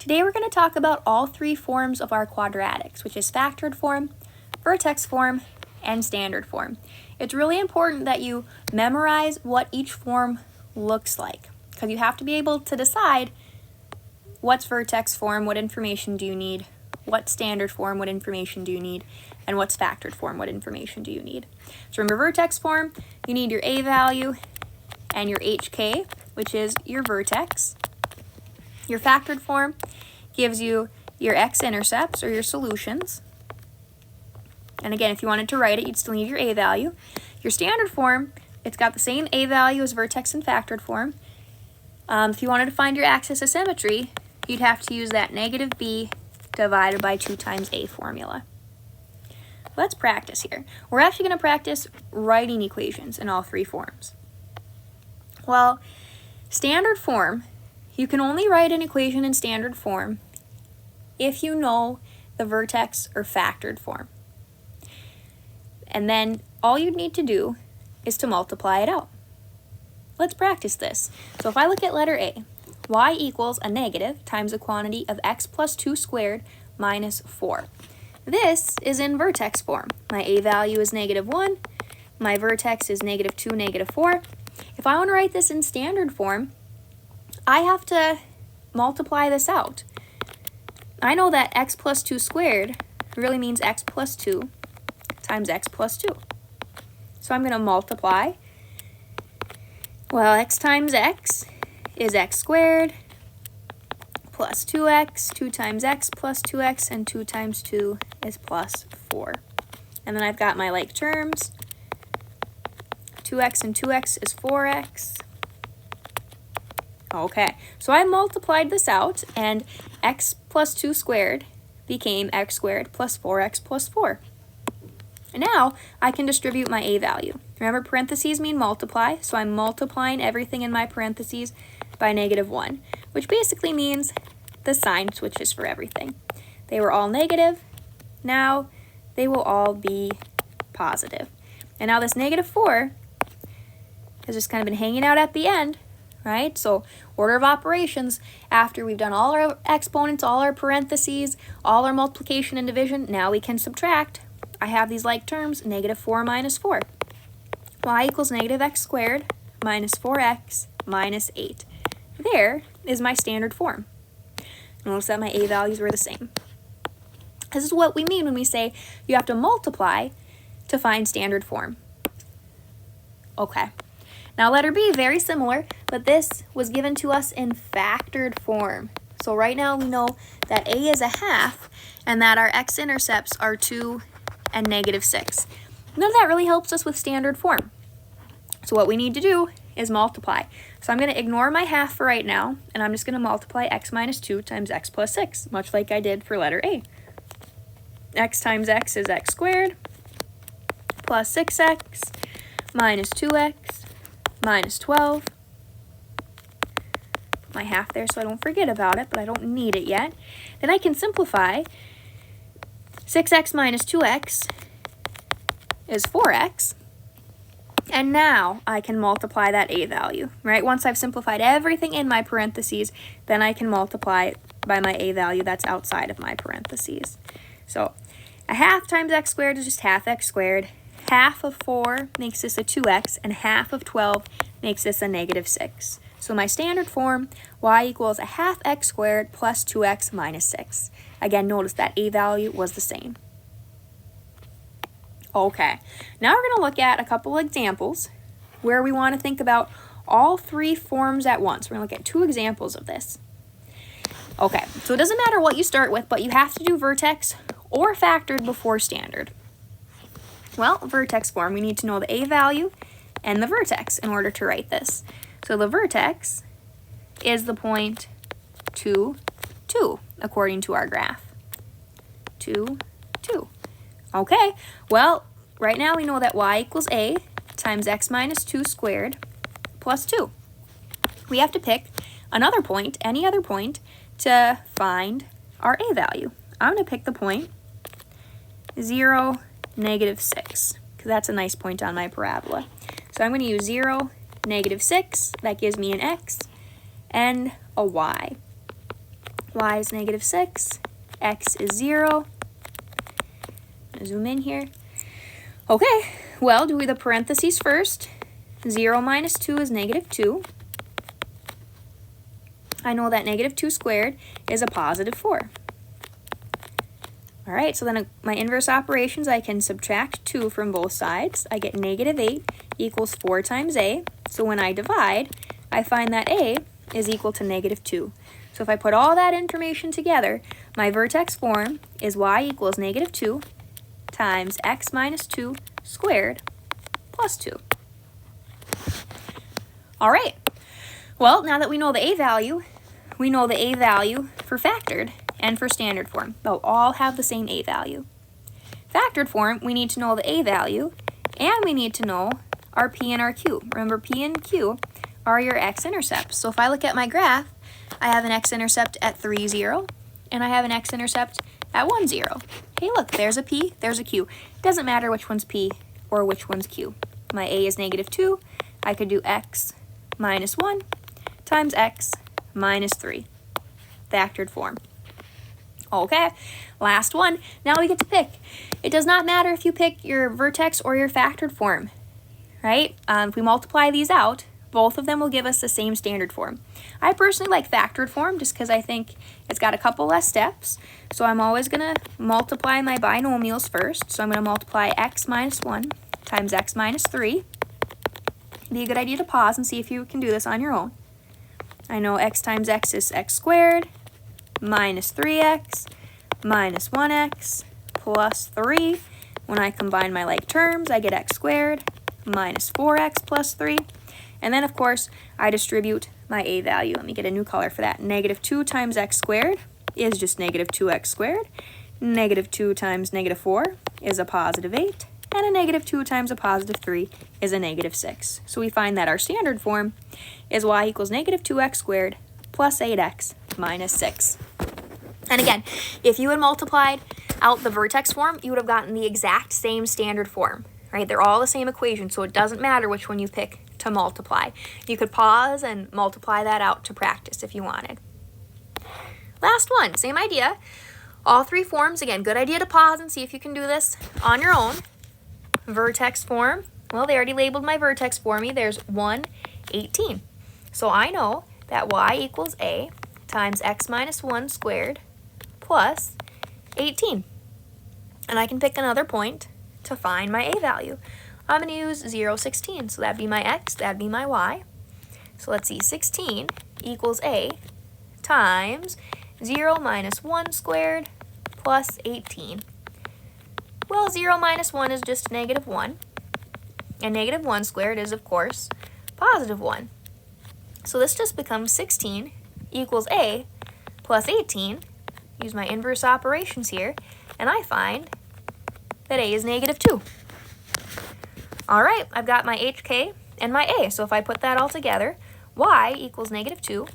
Today we're going to talk about all three forms of our quadratics, which is factored form, vertex form, and standard form. It's really important that you memorize what each form looks like, because you have to be able to decide what's vertex form, what information do you need, what's standard form, what information do you need, and what's factored form, what information do you need. So remember, vertex form, you need your A value and your HK, which is your vertex. Your factored form gives you your x-intercepts, or your solutions. And again, if you wanted to write it, you'd still need your A value. Your standard form, it's got the same A value as vertex and factored form. If you wanted to find your axis of symmetry, you'd have to use that negative b divided by 2 times A formula. Let's practice here. We're actually going to practice writing equations in all three forms. Well, standard form, you can only write an equation in standard form if you know the vertex or factored form. And then all you'd need to do is to multiply it out. Let's practice this. So if I look at letter A, y equals a negative times a quantity of x plus 2 squared minus 4. This is in vertex form. My A value is -1. My vertex is -2, -4. If I want to write this in standard form, I have to multiply this out. I know that x plus 2 squared really means x plus 2 times x plus 2. So I'm going to multiply. Well, x times x is x squared plus 2x, 2 times x plus 2x, and 2 times 2 is plus 4. And then I've got my like terms. 2x and 2x is 4x. Okay, so I multiplied this out, and x plus 2 squared became x squared plus 4x plus 4. And now I can distribute my A value. Remember, parentheses mean multiply, so I'm multiplying everything in my parentheses by -1, which basically means the sign switches for everything. They were all negative, now they will all be positive. And now this -4 has just kind of been hanging out at the end, right? So order of operations, after we've done all our exponents, all our parentheses, all our multiplication and division, now we can subtract. I have these like terms, -4 minus 4. Y equals -x squared minus 4x minus 8. There is my standard form. Notice that my A values were the same. This is what we mean when we say you have to multiply to find standard form. Okay. Now letter B, very similar, but this was given to us in factored form. So right now we know that A is a half and that our x-intercepts are 2 and -6. None of that really helps us with standard form. So what we need to do is multiply. So I'm going to ignore my half for right now, and I'm just going to multiply x minus 2 times x plus 6, much like I did for letter A. X times x is x squared plus 6x minus 2x minus 12. Put my half there so I don't forget about it, but I don't need it yet. Then I can simplify. 6x minus 2x is 4x. And now I can multiply that A value, right? Once I've simplified everything in my parentheses, then I can multiply it by my A value that's outside of my parentheses. So a half times x squared is just half x squared. Half of 4 makes this a 2x, and half of 12 makes this a -6. So my standard form, y equals a half x squared plus 2x minus 6. Again, notice that A value was the same. Okay, now we're going to look at a couple examples where we want to think about all three forms at once. We're going to look at 2 examples of this. Okay, so it doesn't matter what you start with, but you have to do vertex or factored before standard. Well, vertex form, we need to know the A value and the vertex in order to write this. So the vertex is the point 2, 2, according to our graph. 2, 2. Okay, well, right now we know that y equals A times x minus 2 squared plus 2. We have to pick another point, any other point, to find our A value. I'm going to pick the point 0, -6, because that's a nice point on my parabola. So I'm going to use 0, -6, that gives me an x, and a y. y is negative 6, x is 0. Zoom in here. Okay, well, do the parentheses first. 0 minus 2 is negative 2. I know that negative 2 squared is a positive 4. All right, so then my inverse operations, I can subtract 2 from both sides. I get negative 8 equals 4 times a. So when I divide, I find that a is equal to negative 2. So if I put all that information together, my vertex form is y equals negative 2 times x minus 2 squared plus 2. All right, well, now that we know the a value, we know the a value for factored and for standard form. They'll all have the same a value. Factored form, we need to know the a value, and we need to know our p and our q. Remember, p and q are your x-intercepts. So if I look at my graph, I have an x-intercept at 3, 0, and I have an x-intercept at 1, 0. Hey, look, there's a p, there's a q. It doesn't matter which one's p or which one's q. My a is negative 2. I could do x minus 1 times x minus 3. Factored form. Okay, last one. Now we get to pick. It does not matter if you pick your vertex or your factored form, right? If we multiply these out, both of them will give us the same standard form. I personally like factored form just because I think it's got a couple less steps. So I'm always going to multiply my binomials first. So I'm going to multiply x minus 1 times x minus 3. It'd be a good idea to pause and see if you can do this on your own. I know x times x is x squared minus 3x minus 1x plus 3. When I combine my like terms, I get x squared minus 4x plus 3. And then, of course, I distribute my a value. Let me get a new color for that. Negative 2 times x squared is just negative 2x squared. Negative 2 times negative 4 is a positive 8. And a negative 2 times a positive 3 is a negative 6. So we find that our standard form is y equals negative 2x squared plus 8x minus 6. And again, if you had multiplied out the vertex form, you would have gotten the exact same standard form, right? They're all the same equation, so it doesn't matter which one you pick to multiply. You could pause and multiply that out to practice if you wanted. Last one, same idea. All three forms, again, good idea to pause and see if you can do this on your own. Vertex form, well, they already labeled my vertex for me. There's 1, 18. So I know that y equals a times x minus 1 squared plus 18. And I can pick another point to find my a value. I'm going to use 0, 16. So that'd be my x, that'd be my y. So let's see, 16 equals a times 0 minus 1 squared plus 18. Well, 0 minus 1 is just negative 1. And negative 1 squared is, of course, positive 1. So this just becomes 16 equals a plus 18. Use my inverse operations here. And I find that a is negative 2. All right, I've got my hk and my a. So if I put that all together, y equals negative 2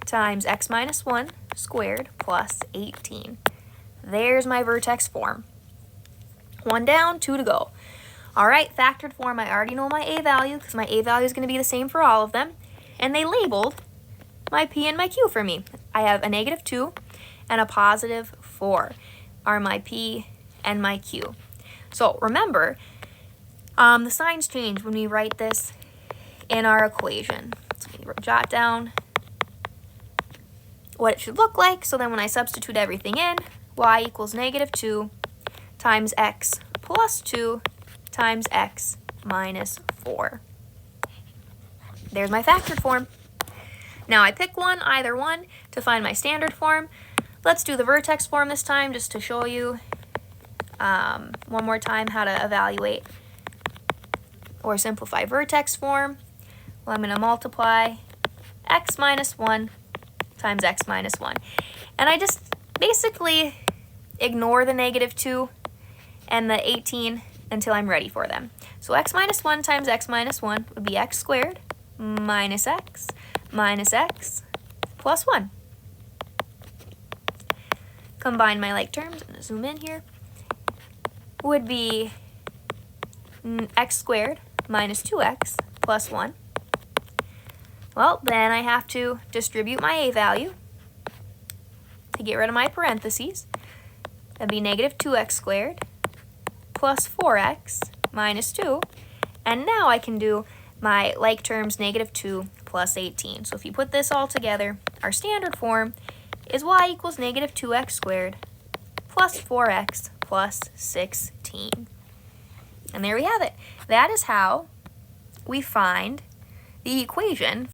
times x minus 1 squared plus 18. There's my vertex form. 1 down, 2 to go. All right, factored form, I already know my a value because my a value is going to be the same for all of them. And they labeled my p and my q for me. I have a negative 2 and a positive 4 are my p and my q. So remember, the signs change when we write this in our equation. So we jot down what it should look like. So then when I substitute everything in, y equals negative 2 times x plus 2 times x minus 4. There's my factored form. Now I pick one, either one, to find my standard form. Let's do the vertex form this time just to show you one more time how to evaluate or simplify vertex form. Well, I'm going to multiply x minus 1 times x minus 1. And I just basically ignore the negative 2 and the 18 until I'm ready for them. So x minus 1 times x minus 1 would be x squared minus x plus 1. Combine my like terms, and zoom in here, would be x squared minus 2x plus 1. Well, then I have to distribute my a value. to get rid of my parentheses. That'd be negative 2x squared plus 4x minus 2. And now I can do my like terms, negative 2 plus 18. So if you put this all together, our standard form is y equals negative 2x squared plus 4x plus 16. And there we have it. That is how we find the equation